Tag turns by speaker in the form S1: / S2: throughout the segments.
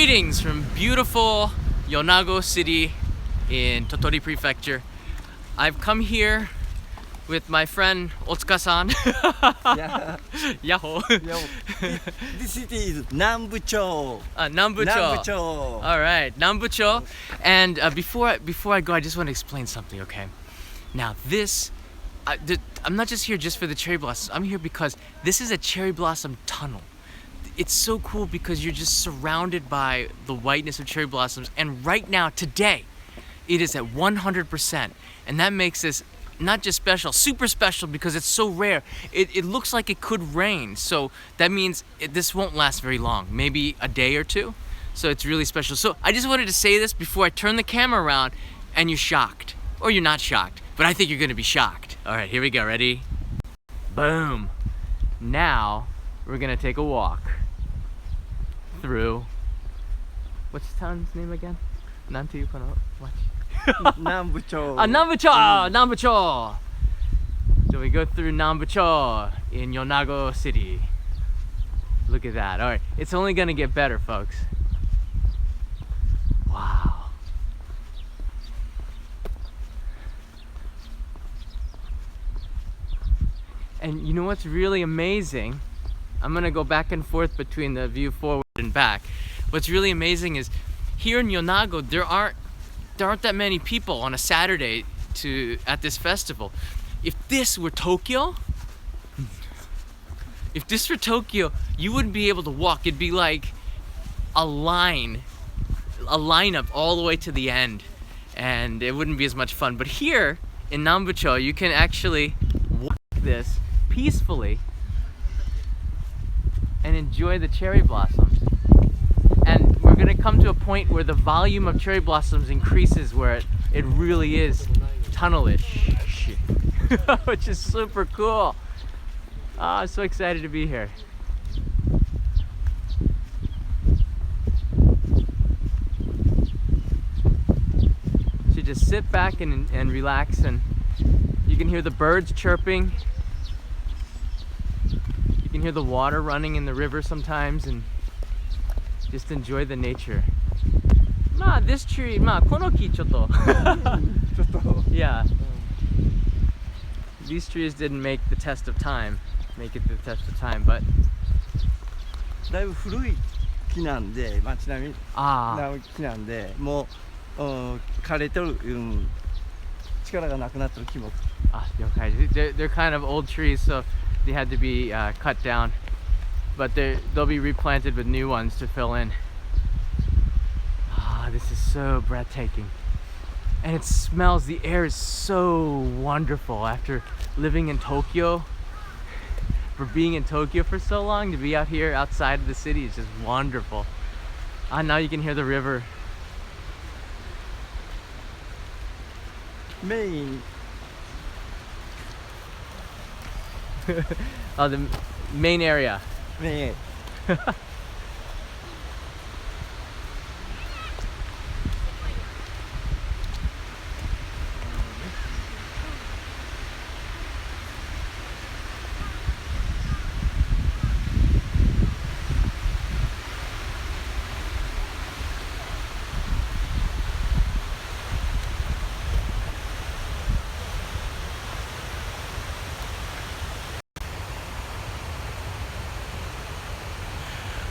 S1: Greetings from beautiful Yonago city in Tottori prefecture. I've come here with my friend Otsuka-san.
S2: Yeah.
S1: Yahoo!
S2: This city is Nanbucho.
S1: Nanbucho.
S2: Nanbucho.
S1: All right, Nanbucho. And before I go, I just want to explain something, okay? Now I'm not just here just for the cherry blossoms. I'm here because this is a cherry blossom tunnel. It's so cool because you're just surrounded by the whiteness of cherry blossoms. And right now, today, it is at 100%. And that makes this not just special, super special because it's so rare. It looks like it could rain. So that means this won't last very long, maybe a day or two. So it's really special. So I just wanted to say this before I turn the camera around and you're shocked. Or you're not shocked, but I think you're gonna be shocked. All right, here we go, ready? Boom. Now, we're gonna take a walk through, what's the town's name again? Nanbu-chō.
S2: Nanbucho.
S1: Nanbucho! Nanbucho! So we go through Nanbucho in Yonago city. Look at that. All right, it's only gonna get better, folks. Wow. And you know what's really amazing? I'm gonna go back and forth between the view forward and back. What's really amazing is here in Yonago, there aren't that many people on a Saturday at this festival. If this were Tokyo, you wouldn't be able to walk. It'd be like a lineup all the way to the end, and it wouldn't be as much fun. But here in Nanbucho, you can actually walk this peacefully and enjoy the cherry blossoms. And we're gonna come to a point where the volume of cherry blossoms increases, where it really is tunnelish, which is super cool. I'm so excited to be here. So just sit back and relax, and you can hear the birds chirping. You can hear the water running in the river sometimes, and just enjoy the nature. This tree, kono ki chotto. Yeah. These trees didn't make it to the test of time, but
S2: だいぶ古い木なんで、ちなみに木なんで、もう枯れてる、力がなくなってる木も。
S1: They're kind of old trees, so they had to be cut down. But they'll be replanted with new ones to fill in. This is so breathtaking. And it smells, the air is so wonderful after living in Tokyo. For being in Tokyo for so long, to be out here outside of the city is just wonderful. Now you can hear the river.
S2: Main.
S1: The main area.
S2: Main.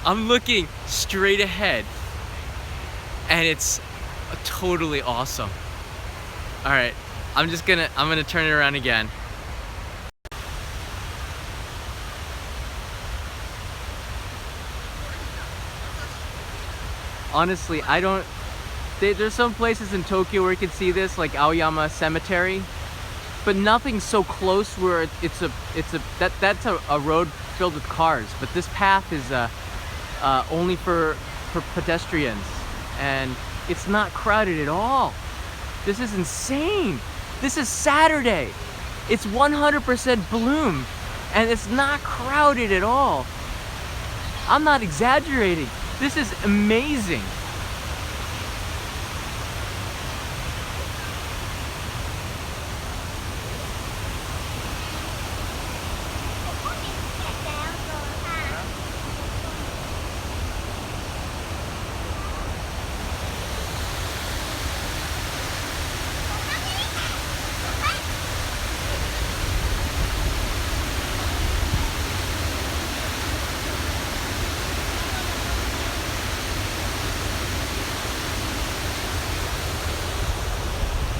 S1: I'm looking straight ahead and it's totally awesome. All right, I'm gonna turn it around again. Honestly, there's some places in Tokyo where you can see this, like Aoyama Cemetery, but nothing so close where that's a road filled with cars. But this path is only for pedestrians, and it's not crowded at all. This is insane. This is Saturday. It's 100% bloom, and it's not crowded at all. I'm not exaggerating. This is amazing.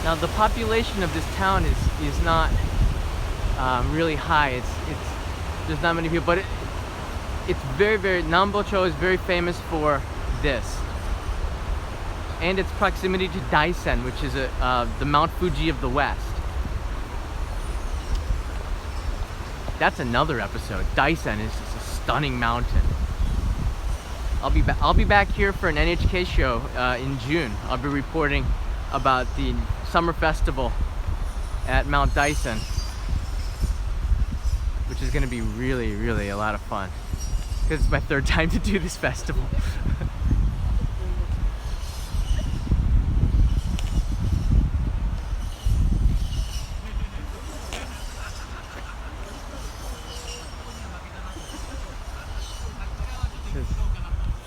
S1: Now the population of this town is not really high. It's there's not many people, but it's very Nanbucho is very famous for this, and its proximity to Daisen, which is the Mount Fuji of the West. That's another episode. Daisen is just a stunning mountain. I'll be back here for an NHK show in June. I'll be reporting about the summer festival at Mount Daisen, which is going to be really a lot of fun because it's my third time to do this festival.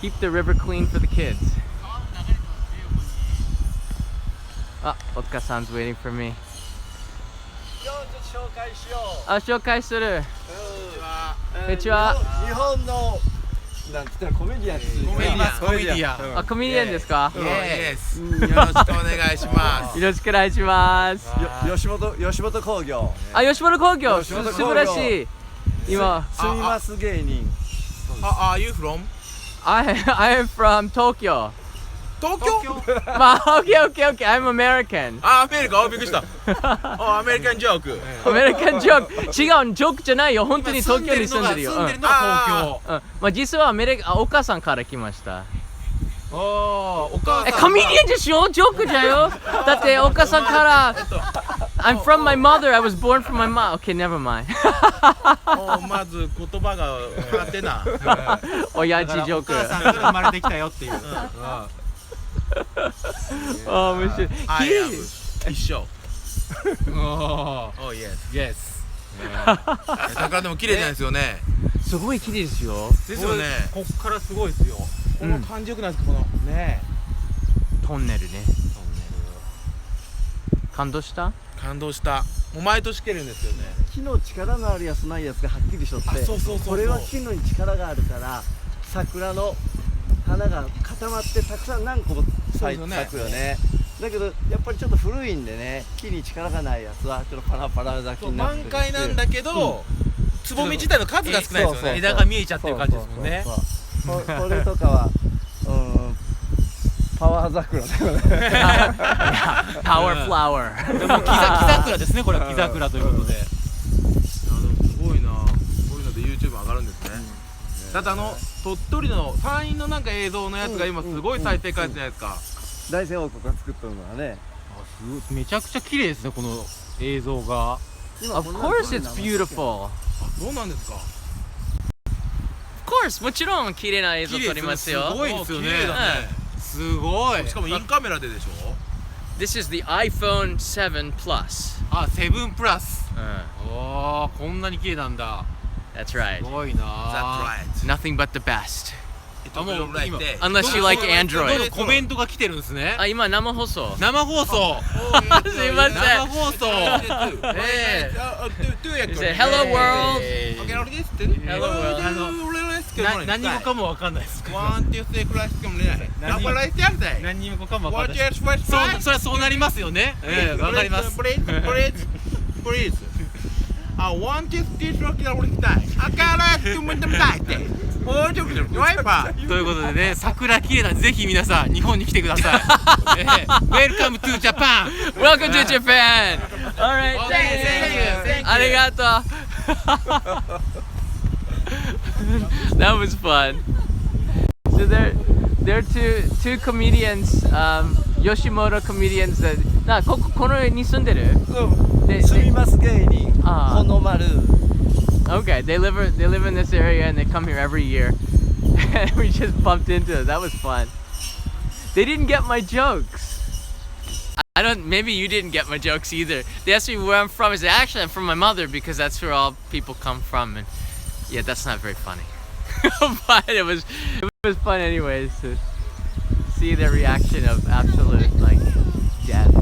S1: Keep the river clean for the kids. Ah, Otaka-san's waiting for me.
S2: 紹介しよう。
S1: 紹介する。こんにちは。
S2: 日本のなんて言ったらコメディアンです。
S3: コメディアン。
S1: コメディアンですか？
S3: イエス。よろしくお願いします。
S1: よろしくお願いします。
S2: 吉本興業。
S1: 吉本興業。素晴らしい。今。
S2: 住みます芸人。
S3: Are you from?
S1: I am from Tokyo.
S3: 東京？
S1: まあ、okay. I'm American.
S3: アメリカ？びっくりした。アメリカンジョーク。
S1: アメリカンジョーク。違う、ジョークじゃないよ。本当に東京に住んでるよ。
S3: 住んでるのは東京。
S1: まあ実はお母さんから来ました。
S3: お母さん。
S1: コメディアンでしょ？ジョークじゃよ。だってお母さんから。I'm from my mother. I was born from my mom. Okay, never mind.
S3: まず言葉が勝手な。
S1: 親父ジョーク。
S4: お母さんから生まれてきたよっていう。
S1: 面白い。
S3: 一緒。Yes。桜でも綺麗なんですよね。
S1: すごい綺麗ですよ。
S3: ですよね。
S4: こっからすごいですよ。
S3: この感じよくないですか、このね。
S1: トンネルね。感動した？
S3: 感動した。もう毎年来るんですよね。
S2: 木の力のあるやつないやつがはっきりしとって、これは木の力があるから桜の花が固まってたくさん何個も咲くよね。だけどやっぱりちょっと古いんでね、木に力がないやつはちょっとパラパラ咲きになってる。
S3: 満開なんだけど、つぼみ自体の数が少ないですよね。
S4: 枝が見えちゃってる感じですもんね。
S2: これとかはパワー桜だよね。
S1: パワーフラワー。
S4: でも木桜ですね、これは木桜ということで。
S3: すごいな。こういうので YouTube 上がるんですね。ただ鳥取の山陰のなんか映像のやつが今すごい再生回数じゃないですか。
S2: 大山王国が作ったのはね。
S4: めちゃくちゃ綺麗ですね、この映像が。
S1: Of course it's beautiful.
S3: そうなんですか。
S1: Of course もちろん綺麗な映像撮りますよ。
S3: すごいですよね。
S4: すごい。
S3: しかもインカメラででしょ。
S1: This is the iPhone 7 Plus.
S4: 7プラス。こんなに綺麗なんだ。
S1: That's right.
S4: すごいな。
S3: That's right.
S1: Nothing but the best.
S3: Unless
S1: you like Android.
S4: コメントが来てるんですね。
S1: 今生放送。
S4: 生放送。
S1: すいません。
S4: 生放送。
S1: Hello world.
S3: Hello
S4: world. 何語かもわかんないです。何語かもわかんないです。それはそうなりますよね。わかります。ということでね、桜綺麗なんでぜひ皆さん日本に来てください。Welcome to Japan.
S1: Welcome to Japan. All right. Thank you. ありがとう。That was fun. So there are two comedians, Yoshimoto comedians that この辺に住んでる？
S2: 住みます芸人。この丸。
S1: Okay, they live in this area and they come here every year. And we just bumped into it. That was fun. They didn't get my jokes. Maybe you didn't get my jokes either. They asked me where I'm from. I said, actually, I'm from my mother because that's where all people come from. And yeah, that's not very funny. But it was fun anyways to see their reaction of absolute like death.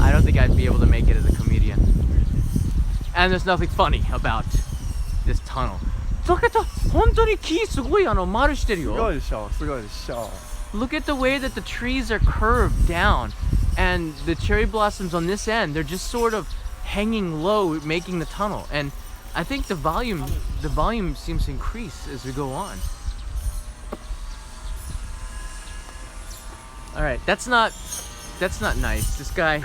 S1: I don't think I'd be able to make it as a comedian. And there's nothing funny about this tunnel. だけど本当に木すごい丸してるよ。
S2: すごいでしょ。すごいでしょ。
S1: Look at the way that the trees are curved down and the cherry blossoms on this end, they're just sort of hanging low, making the tunnel. And I think the volume seems to increase as we go on. All right, that's not nice. This guy,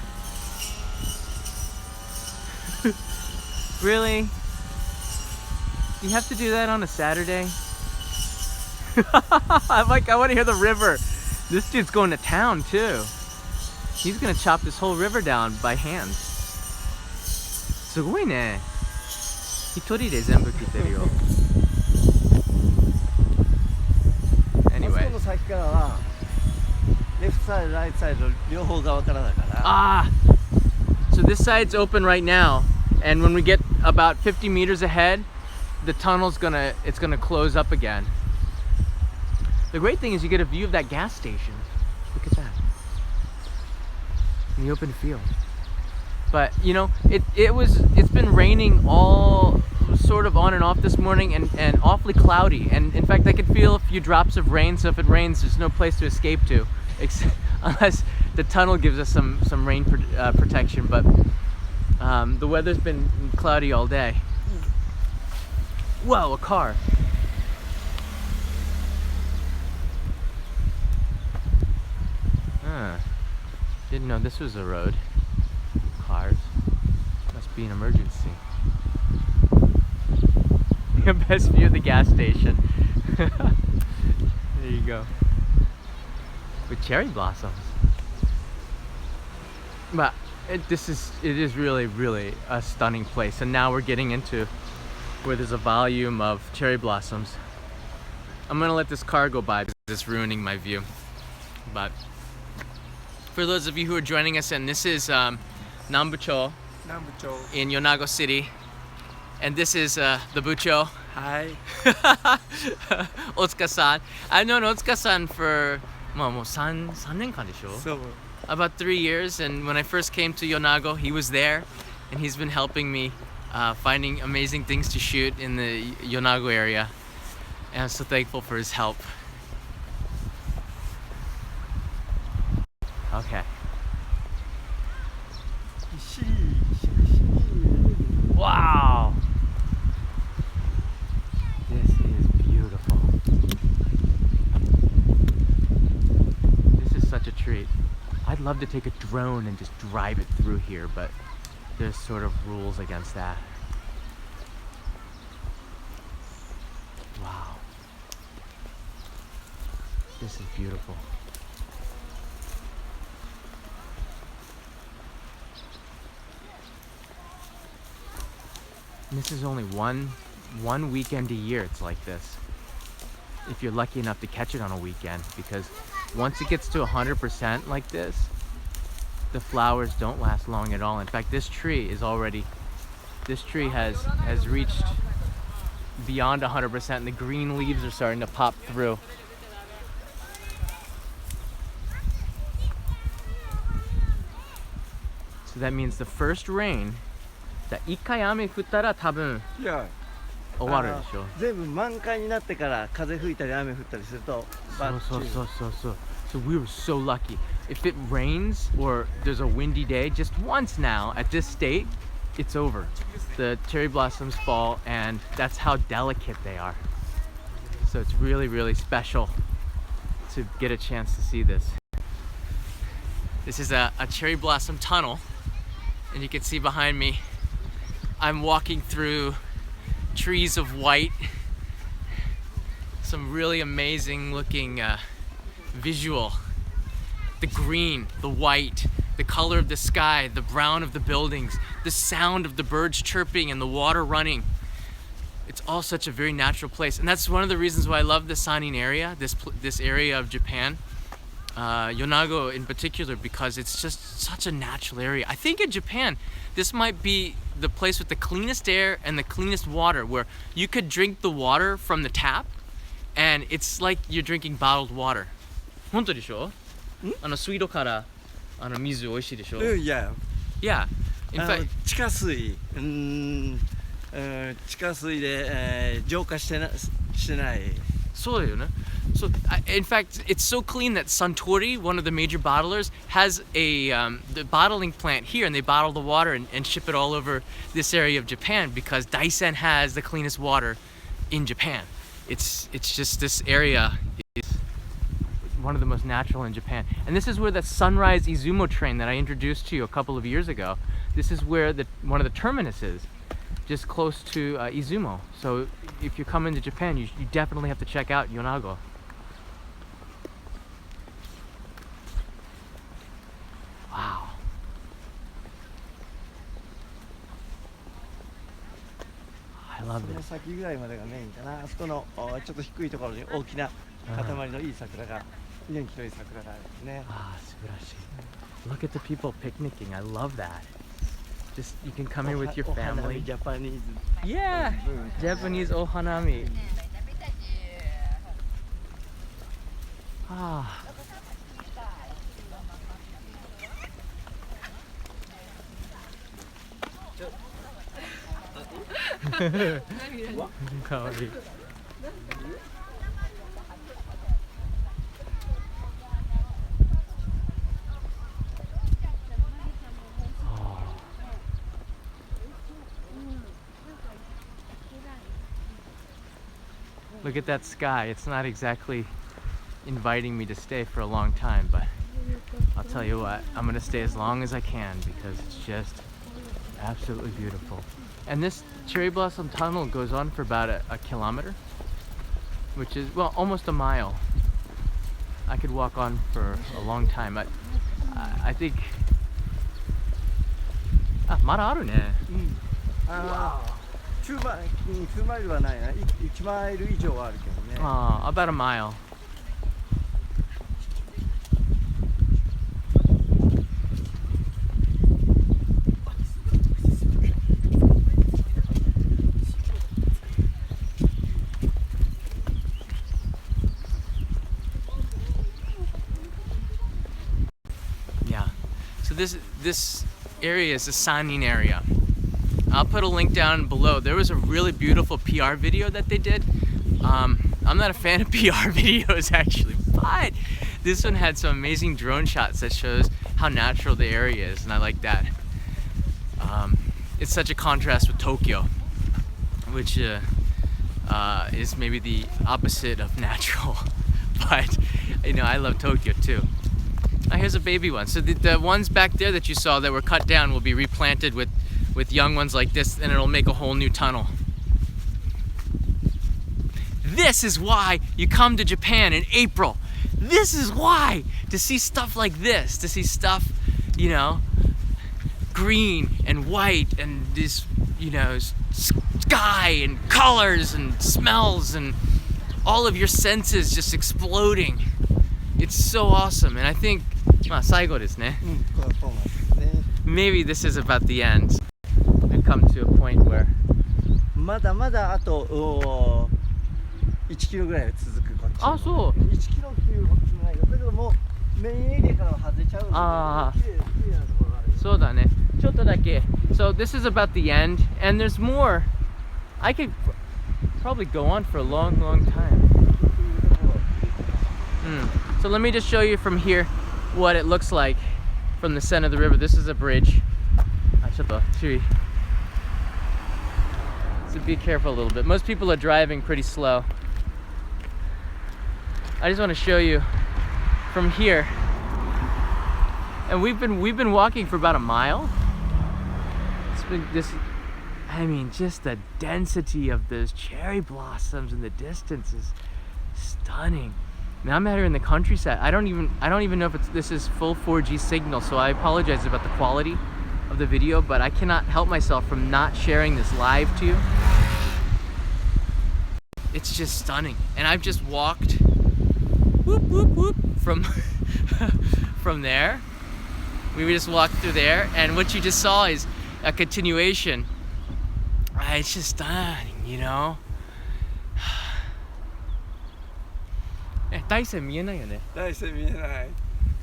S1: really? You have to do that on a Saturday? I want to hear the river. This dude's going to town too. He's gonna chop this whole river down by hand. すごいね。一人で全部切ってるよ。Anyway.
S2: あそこの先からはレフトサイド、ライトサイド両方側からだから。
S1: Ah, so this side's open right now, and when we get about 50 meters ahead, the tunnel's gonna close up again. The great thing is you get a view of that gas station. Look at that. In the open field. But you know, it's been raining all sort of on and off this morning, and awfully cloudy, and in fact I could feel a few drops of rain. So if it rains, there's no place to escape to, unless the tunnel gives us some rain protection. But the weather's been cloudy all day. Whoa, a car. Didn't know this was a road. Cars. Must be an emergency. Best view of the gas station. There you go. With cherry blossoms. But it is really, really a stunning place. And now we're getting into where there's a volume of cherry blossoms. I'm gonna let this car go by because it's ruining my view. But for those of you who are joining us, and this is Nanbu-chō in Yonago City, and this is the Bucho.
S2: Hi.
S1: Otsuka-san. I've known Otsuka-san for 3年間でしょ?
S2: So,
S1: about 3 years, and when I first came to Yonago, he was there, and he's been helping me finding amazing things to shoot in the Yonago area, and I'm so thankful for his help. Okay. Wow! This is beautiful. This is such a treat. I'd love to take a drone and just drive it through here, but there's sort of rules against that. Wow. This is beautiful. And this is only one weekend a year it's like this. If you're lucky enough to catch it on a weekend, because once it gets to 100% like this, the flowers don't last long at all. In fact, this tree has reached beyond 100%, and the green leaves are starting to pop through. So that means the first rain, 1回雨降ったら多分
S2: yeah.
S1: 終わるでしょ。
S2: 全部満開になってから風吹いたり雨降ったりするとバッチリ。
S1: So we were so lucky. If it rains or there's a windy day just once now at this state, it's over. The cherry blossoms fall, and that's how delicate they are. So it's really, really special to get a chance to see this. This is a cherry blossom tunnel, and you can see behind me I'm walking through trees of white, some really amazing looking visual. The green, the white, the color of the sky, the brown of the buildings, the sound of the birds chirping and the water running. It's all such a very natural place, and that's one of the reasons why I love the Sanin area, this area of Japan, Yonago in particular, because it's just such a natural area. I think in Japan this might be the place with the cleanest air and the cleanest water, where you could drink the water from the tap and it's like you're drinking bottled water. 本当でしょ? 水道から水美味しいでしょ?
S2: Yeah.
S1: Yeah. In fact,
S2: 地下水地下水で、浄化してない
S1: そうだよね. So, in fact, it's so clean that Suntory, one of the major bottlers, has the bottling plant here, and they bottle the water and ship it all over this area of Japan because Daisen has the cleanest water in Japan. It's just this area is one of the most natural in Japan. And this is where the Sunrise Izumo train that I introduced to you a couple of years ago, this is where one of the terminus is, just close to Izumo. So if you come into Japan, you definitely have to check out Yonago. Wow. I love
S2: その
S1: this.
S2: 先ぐらいまでがメインかな。あそこのちょっと低いところに大きな塊のいい桜が、元気のいい桜があるんですね。
S1: Ah, subarashi. Look at the people picnicking. I love that. Just you can come here with your
S2: お花見
S1: family.
S2: ジャパニーズ
S1: Yeah,
S2: 文化
S1: Japanese ohanami. Ah. Kamobe. Look at that sky. It's not exactly inviting me to stay for a long time, but I'll tell you what, I'm gonna stay as long as I can because it's just absolutely beautiful. And this cherry blossom tunnel goes on for about a kilometer, which is, well, almost a mile. I could walk on for a long time. I think... Ah, まだあるね。
S2: 2マイルはないな。1マイル以上はあるけどね。
S1: About a mile. Yeah. So this area is the Sanin area. I'll put a link down below. There was a really beautiful PR video that they did. I'm not a fan of PR videos actually, but this one had some amazing drone shots that shows how natural the area is, and I like that. It's such a contrast with Tokyo, which is maybe the opposite of natural, but you know, I love Tokyo too. Here's a baby one. So the ones back there that you saw that were cut down will be replanted with young ones like this, and it'll make a whole new tunnel. This is why you come to Japan in April. This is why, to see stuff like this, to see stuff, you know, green and white and this, you know, sky and colors and smells and all of your senses just exploding. It's so awesome. And I think, まあ最後ですね。
S2: そうなんですね。
S1: Maybe this is about the end. We come to a point where
S2: まだまだあと1キロぐらいは続くこっち。
S1: あ、そう。
S2: 1キロっていうことじゃないよ。だけどもうメインエリアからは外れちゃうので、
S1: あー
S2: 綺麗なところがあるよ。
S1: そうだね。ちょっとだけ. So this is about the end, and there's more. I could probably go on for a long, long time. So let me just show you from here what it looks like from the center of the river. This is a bridge. So be careful a little bit. Most people are driving pretty slow. I just want to show you from here. And we've been walking for about a mile. It's been this, I mean, just the density of those cherry blossoms in the distance is stunning. Now I'm out here in the countryside. I don't even know if this is full 4G signal, so I apologize about the quality of the video, but I cannot help myself from not sharing this live to you. It's just stunning. And I've just walked whoop whoop whoop from from there. We just walked through there, and what you just saw is a continuation. It's just stunning, you know. 大山見えないよね。
S2: 大山見えない。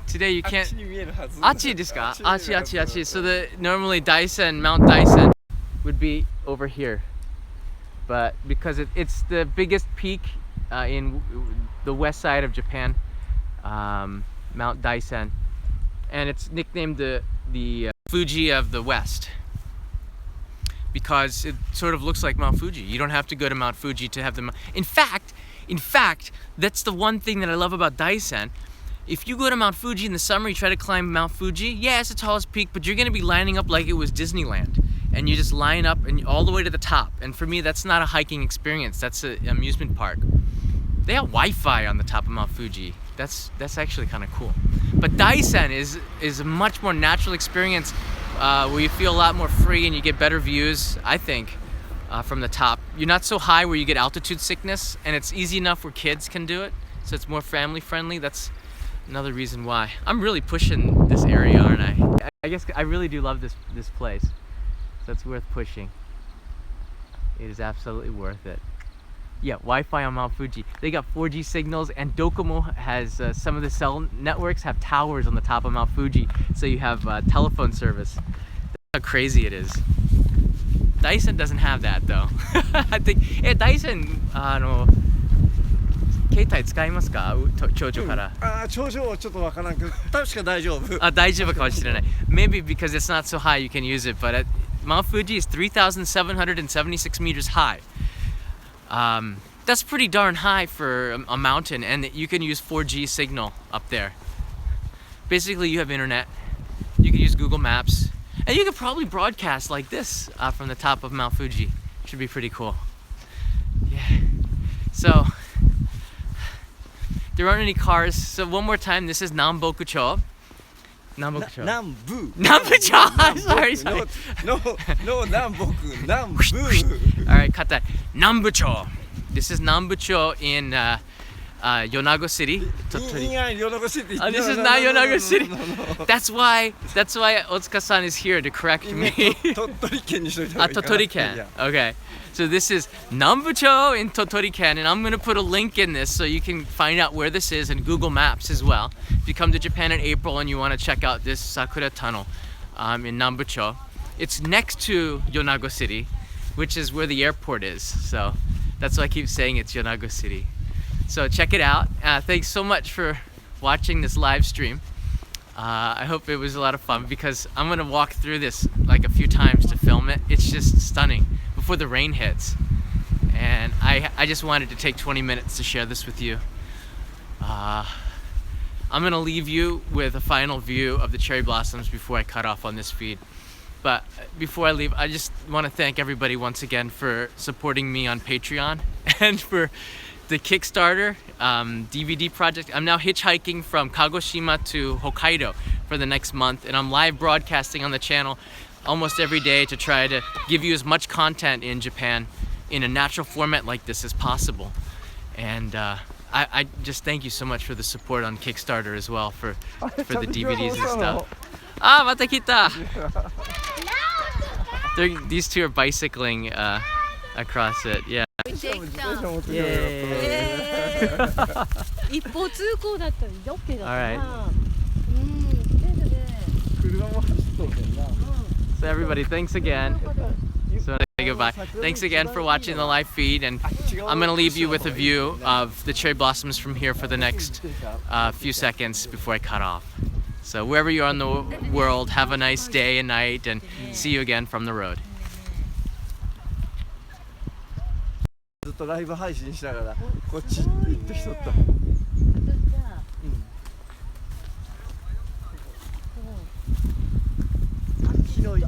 S1: Today you
S2: あっ
S1: can't.
S2: ちに見えるはず。
S1: Achi desu ka?
S2: あっちに見え
S1: Achi,
S2: るは
S1: achi,
S2: ず
S1: achi. So normally Daisen, Mount Daisen would be over here. But because it's the biggest peak in the west side of Japan, Mount Daisen, and it's nicknamed the Fuji of the West because it sort of looks like Mount Fuji. You don't have to go to Mount Fuji to have the. In fact, that's the one thing that I love about Daisen. If you go to Mount Fuji in the summer, you try to climb Mount Fuji, yeah, it's the tallest peak, but you're gonna be lining up like it was Disneyland. And you just line up and all the way to the top. And for me, that's not a hiking experience, that's an amusement park. They have Wi-Fi on the top of Mount Fuji. That's actually kind of cool. But Daisen is a much more natural experience where you feel a lot more free and you get better views, I think, from the top. You're not so high where you get altitude sickness, and it's easy enough where kids can do it, so it's more family friendly. That's another reason why. I'm really pushing this area, aren't I? I guess I really do love this place. So it's worth pushing. It is absolutely worth it. Yeah, Wi-Fi on Mount Fuji. They got 4G signals, and Docomo has some of the cell networks have towers on the top of Mount Fuji, so you have telephone service. That's how crazy it is. Daisen doesn't have that though. I think Daisen 携帯使いますか？頂上から。
S2: 頂上はちょっとわからんけど、確か大丈夫。
S1: 大丈夫かもしれない。Maybe because it's not so high you can use it, but Mount Fuji is 3,776 meters high. That's pretty darn high for a mountain, and you can use 4G signal up there. Basically, you have internet. You can use Google Maps, and you could probably broadcast like this from the top of Mount Fuji. Should be pretty cool. Yeah. So. There aren't any cars, so one more time, this is Nanbucho. Nanbucho. Nanbucho! I'm sorry.
S2: No, Nanboku, Nanbu.
S1: Alright, cut that. Nanbucho. This is Nanbucho in Yonago City.
S2: Yonago City.
S1: This is not Yonago City. That's why Otsuka-san is here to correct me.
S2: Tottori-ken にしといた方がいいかな。
S1: Tottori-ken. Okay. So this is Nanbucho in Tottori-ken, and I'm going to put a link in this so you can find out where this is in Google Maps as well. If you come to Japan in April and you want to check out this Sakura Tunnel in Nanbucho, it's next to Yonago City, which is where the airport is. So that's why I keep saying it's Yonago City. So check it out. Thanks so much for watching this live stream. I hope it was a lot of fun because I'm going to walk through this like a few times to film it. It's just stunning before the rain hits. And I just wanted to take 20 minutes to share this with you. I'm going to leave you with a final view of the cherry blossoms before I cut off on this feed. But before I leave, I just want to thank everybody once again for supporting me on Patreon and for the Kickstarter DVD project. I'm now hitchhiking from Kagoshima to Hokkaido for the next month, and I'm live broadcasting on the channel almost every day to try to give you as much content in Japan in a natural format like this as possible. And I just thank you so much for the support on Kickstarter as well for the DVDs and stuff. Ah, mata kita! These two are bicycling across it, yeah.
S5: 一方通行だったら OK だったな。
S1: Alright.
S2: 車も走っとるけんな。
S1: So everybody, thanks again. So say goodbye. Thanks again for watching the live feed, and I'm gonna leave you with a view of the cherry blossoms from here for the next few seconds before I cut off. So wherever you are in the world, have a nice day and night, and see you again from the road.
S2: ずっとライブ配信しながらこっち行ってきとった。昨日